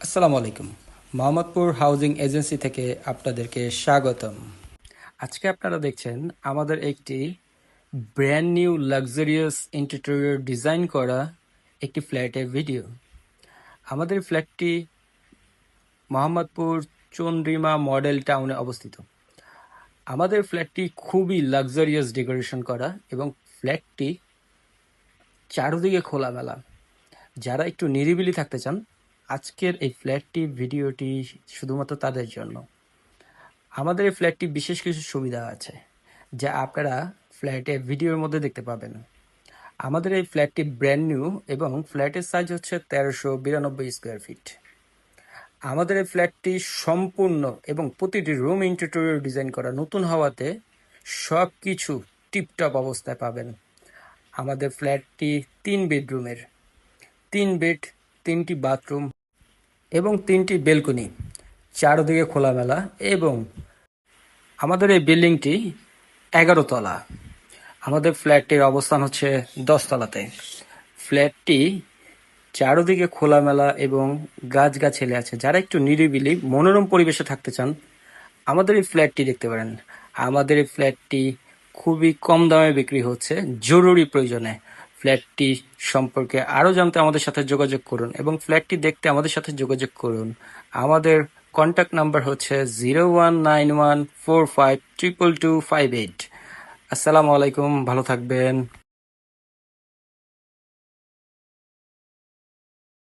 আসসালামু আলাইকুম। Mohammadpur housing agency থেকে আপনাদেরকে স্বাগতম। আজকে আপনারা দেখছেন আমাদের একটি brand new luxurious interior design করা একটি ফ্ল্যাটের ভিডিও। আমাদের ফ্ল্যাটটি মোহাম্মদপুর চন্দ্রিমা মডেল টাউনে অবস্থিত। আমাদের ফ্ল্যাটটি খুবই লাক্সারিয়াস ডেকোরেশন করা এবং ফ্ল্যাটটি চারদিকে খোলামেলা। যারা একটু নিরিবিলি থাকতে চান, আজকের এই ফ্ল্যাটটি ভিডিওটি শুধুমাত্র তাদের জন্য। আমাদের এই ফ্ল্যাটটি বিশেষ কিছু সুবিধা আছে যা আপনারা ফ্ল্যাটে ভিডিওর মধ্যে দেখতে পাবেন। আমাদের এই ফ্ল্যাটটি ব্র্যান্ড নিউ এবং ফ্ল্যাটের সাইজ হচ্ছে 1392 স্কোয়ার ফিট। আমাদের এই ফ্ল্যাটটি সম্পূর্ণ এবং প্রতিটি রুম ইন্টেরিয়র ডিজাইন করা নতুন হওয়াতে সব কিছু টিপটপ অবস্থায় পাবেন। আমাদের ফ্ল্যাটটি 3 বেডরুমের, 3 বেড, 3টি বাথরুম এবং 3টি বেলকনি, চারদিকে খোলামেলা। এবং আমাদের এই বিল্ডিংটি 11 তলা। আমাদের ফ্ল্যাটটির অবস্থান হচ্ছে 10 তলাতে। ফ্ল্যাটটি চারদিকে খোলামেলা এবং গাছগাছালি আছে। যারা একটু নিরিবিলি মনোরম পরিবেশে থাকতে চান, আমাদের এই ফ্ল্যাটটি দেখতে পারেন। আমাদের এই ফ্ল্যাটটি খুবই কম দামে বিক্রি হচ্ছে জরুরি প্রয়োজনে। ফ্ল্যাটটি সম্পর্কে আরও জানতে আমাদের সাথে যোগাযোগ করুন এবং ফ্ল্যাটটি দেখতে আমাদের সাথে যোগাযোগ করুন। আমাদের কন্ট্যাক্ট নাম্বার হচ্ছে 0191452258। আসসালামু আলাইকুম, ভালো থাকবেন।